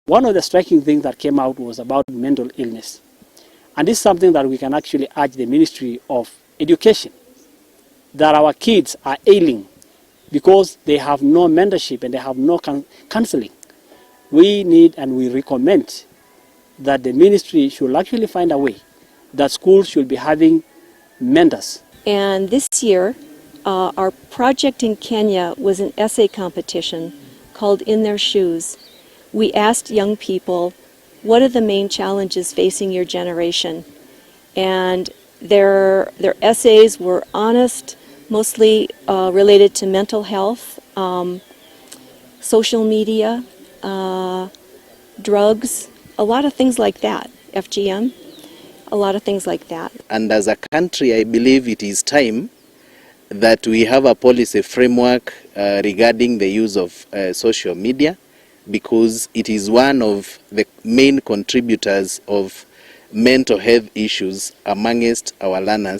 One of the striking things that came out was about mental illness. And this is something that we can actually urge the Ministry of Education, that our kids are ailing because they have no mentorship and they have no counseling. We need and we recommend that the ministry should actually find a way that schools should be having mentors. And this year, our project in Kenya was an essay competition called In Their Shoes. We asked young people, what are the main challenges facing your generation? And their essays were honest, mostly related to mental health, social media, drugs, a lot of things like that, FGM, a lot of things like that. And as a country, I believe it is time that we have a policy framework regarding the use of social media, because it is one of the main contributors of mental health issues amongst our learners.